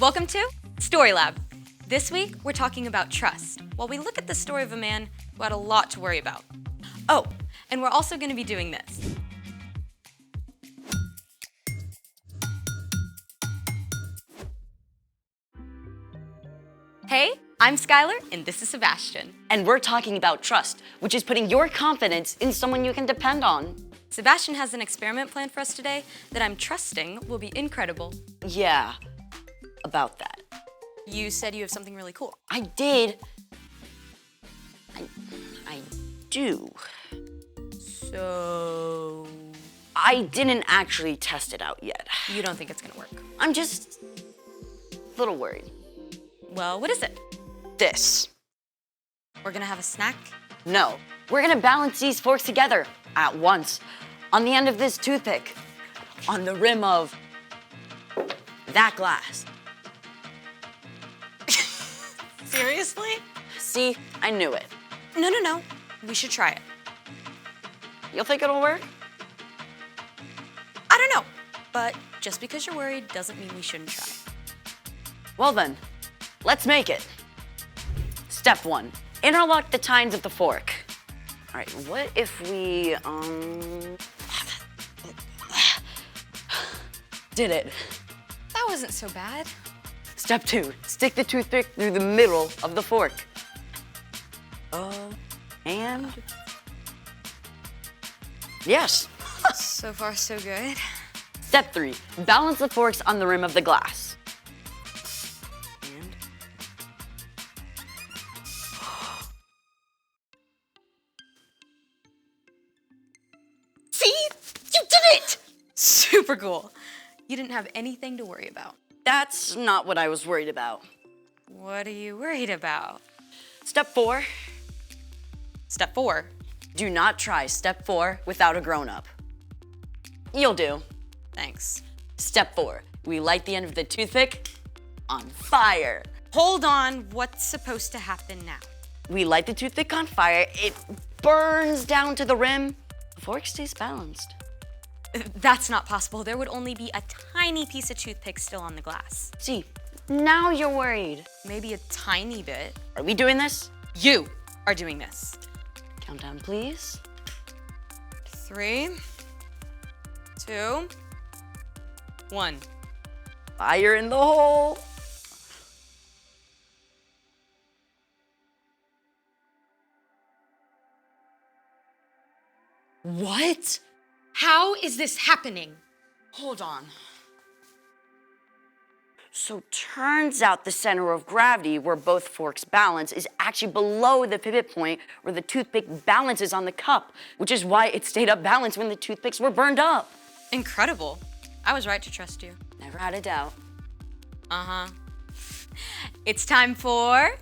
Welcome to StoryLab. This week, we're talking about trust, while we look at the story of a man who had a lot to worry about. Oh, and we're also going to be doing this. Hey, I'm Skylar, and this is Sebastian. And we're talking about trust, which is putting your confidence in someone you can depend on. Sebastian has an experiment planned for us today that I'm trusting will be incredible. Yeah, about that. You said you have something really cool. I did. I do. So... I didn't actually test it out yet. you don't think it's gonna work? I'm just a little worried. Well, what is it? This. We're gonna have a snack? No, we're gonna balance these forks together at once on the end of this toothpick, on the rim of that glass. Seriously? See, I knew it. No. We should try it. You'll think it'll work? I don't know, but just because you're worried doesn't mean we shouldn't try. Well then, let's make it. Step 1, interlock the tines of the fork. All right, what if we, did it. That wasn't so bad. Step 2, stick the toothpick through the middle of the fork. And yes. So far, so good. Step 3, balance the forks on the rim of the glass. And See? You did it! Super cool. You didn't have anything to worry about. that's not what I was worried about. What are you worried about? Step 4, Step 4. do not try step 4 without a grown-up. You'll do. Thanks. Step 4, we light the end of the toothpick on fire. Hold on, what's supposed to happen now? We light the toothpick on fire, it burns down to the rim, the fork stays balanced. That's not possible. There would only be a tiny piece of toothpick still on the glass. See, now you're worried. Maybe a tiny bit. Are we doing this? You are doing this. Countdown, please. 3, 2, 1. Fire in the hole. What? How is this happening? Hold on. So turns out the center of gravity where both forks balance is actually below the pivot point where the toothpick balances on the cup, which is why it stayed up balanced when the toothpicks were burned up. Incredible. I was right to trust you. Never had a doubt. Uh-huh. It's time for...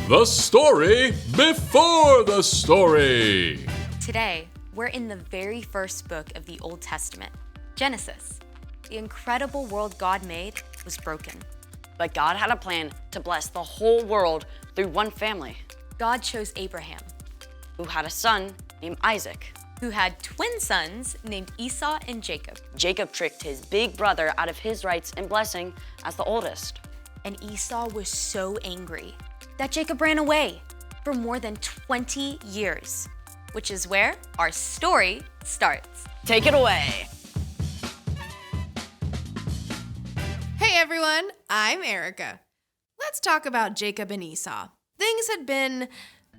The story before the story. Today, we're in the very first book of the Old Testament, Genesis. The incredible world God made was broken. But God had a plan to bless the whole world through one family, God chose Abraham, who had a son named Isaac. who had twin sons named Esau and Jacob. Jacob tricked his big brother out of his rights and blessing as the oldest. And Esau was so angry that Jacob ran away for more than 20 years, which is where our story starts. Take it away. Hey everyone, I'm Erica. Let's talk about Jacob and Esau. Things had been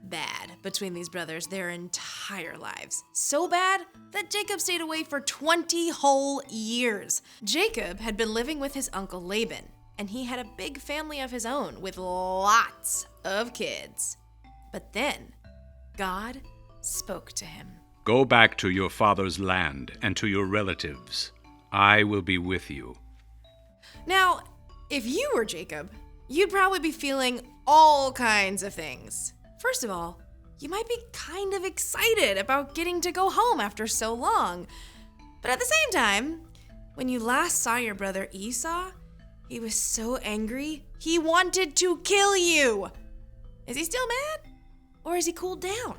bad between these brothers their entire lives. So bad that Jacob stayed away for 20 whole years. Jacob had been living with his uncle Laban, and he had a big family of his own with lots of kids. But then, God spoke to him. Go back to your father's land and to your relatives. I will be with you. Now, if you were Jacob, you'd probably be feeling all kinds of things. First of all, you might be kind of excited about getting to go home after so long. But at the same time, when you last saw your brother Esau, he was so angry, he wanted to kill you. Is he still mad? Or has he cooled down?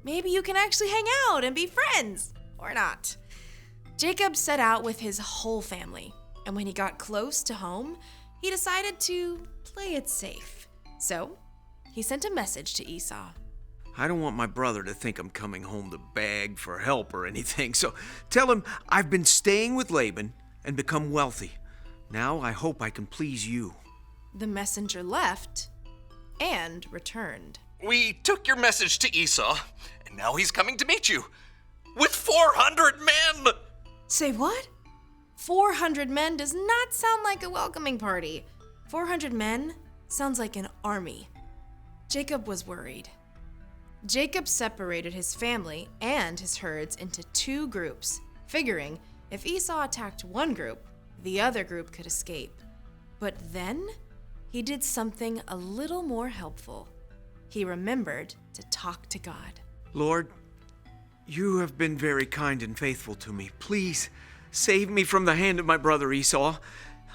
Maybe you can actually hang out and be friends, or not. Jacob set out with his whole family, and when he got close to home, he decided to play it safe. So, he sent a message to Esau. I don't want my brother to think I'm coming home to beg for help or anything, so tell him I've been staying with Laban and become wealthy. Now I hope I can please you. The messenger left and returned. We took your message to Esau, and now he's coming to meet you. With 400 men! Say what? 400 men does not sound like a welcoming party. 400 men sounds like an army. Jacob was worried. Jacob separated his family and his herds into 2 groups, figuring if Esau attacked one group, the other group could escape. But then he did something a little more helpful. He remembered to talk to God. Lord, you have been very kind and faithful to me. Please save me from the hand of my brother Esau.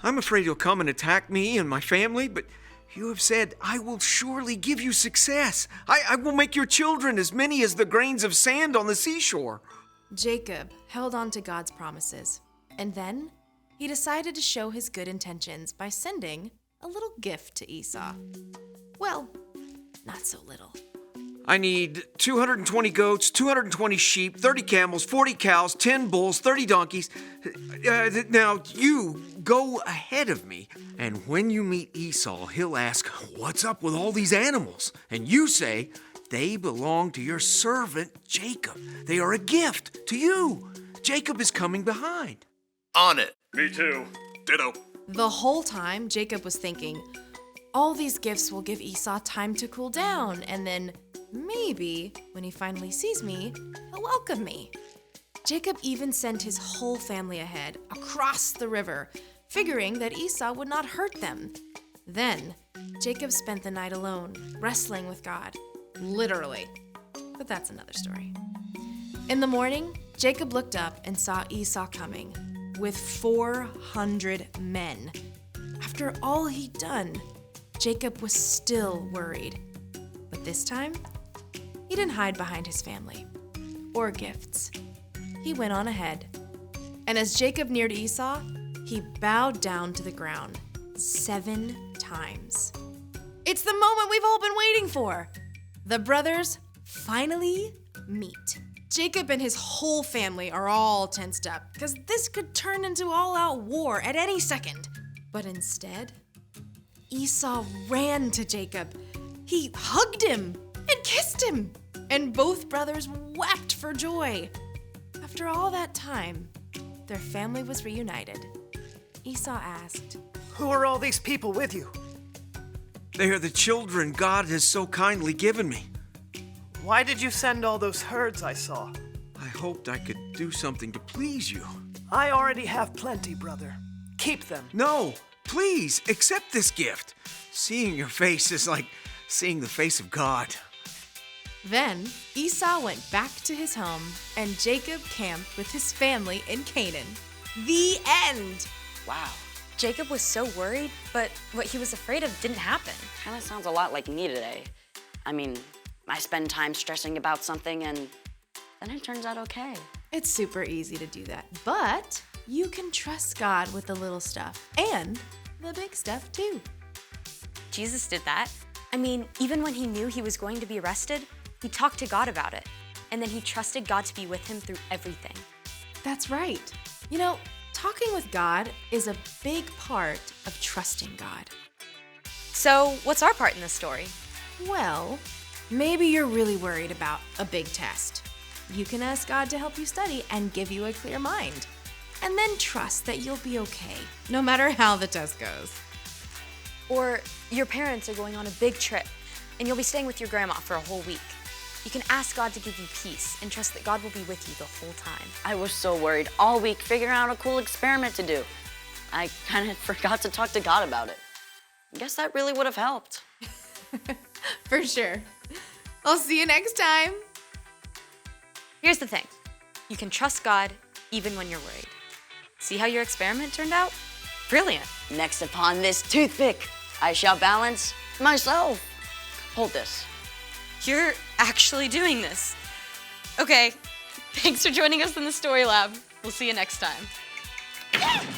I'm afraid he'll come and attack me and my family, but you have said, I will surely give you success. I will make your children as many as the grains of sand on the seashore. Jacob held on to God's promises, and then he decided to show his good intentions by sending a little gift to Esau. Well, not so little. I need 220 goats, 220 sheep, 30 camels, 40 cows, 10 bulls, 30 donkeys. Now, you go ahead of me, and when you meet Esau, he'll ask, what's up with all these animals? And you say, they belong to your servant Jacob. They are a gift to you. Jacob is coming behind. On it. Me too. Ditto. The whole time, Jacob was thinking, all these gifts will give Esau time to cool down, and then maybe when he finally sees me, he'll welcome me. Jacob even sent his whole family ahead, across the river, figuring that Esau would not hurt them. Then, Jacob spent the night alone, wrestling with God. Literally. But that's another story. In the morning, Jacob looked up and saw Esau coming, with 400 men. After all he'd done, Jacob was still worried. But this time, he didn't hide behind his family or gifts. He went on ahead. And as Jacob neared Esau, he bowed down to the ground 7 times. It's the moment we've all been waiting for. The brothers finally meet. Jacob and his whole family are all tensed up because this could turn into all-out war at any second. But instead, Esau ran to Jacob. He hugged him and kissed him, and both brothers wept for joy. After all that time, their family was reunited. Esau asked, Who are all these people with you? They are the children God has so kindly given me. Why did you send all those herds I saw? I hoped I could do something to please you. I already have plenty, brother. Keep them. No, please, accept this gift. Seeing your face is like seeing the face of God. Then Esau went back to his home, and Jacob camped with his family in Canaan. The end! Wow. Jacob was so worried, but what he was afraid of didn't happen. Kind of sounds a lot like me today. I mean, I spend time stressing about something and then it turns out okay. It's super easy to do that, but you can trust God with the little stuff and the big stuff too. Jesus did that. I mean, even when he knew he was going to be arrested, he talked to God about it. And then he trusted God to be with him through everything. That's right. You know, talking with God is a big part of trusting God. So, what's our part in this story? Well, maybe you're really worried about a big test. You can ask God to help you study and give you a clear mind. And then trust that you'll be okay, no matter how the test goes. Or your parents are going on a big trip, and you'll be staying with your grandma for a whole week. You can ask God to give you peace and trust that God will be with you the whole time. I was so worried all week figuring out a cool experiment to do. I kind of forgot to talk to God about it. I guess that really would have helped. For sure. I'll see you next time. Here's the thing. You can trust God even when you're worried. See how your experiment turned out? Brilliant. Next upon this toothpick, I shall balance myself. Hold this. You're actually doing this. Okay, thanks for joining us in the Story Lab. We'll see you next time.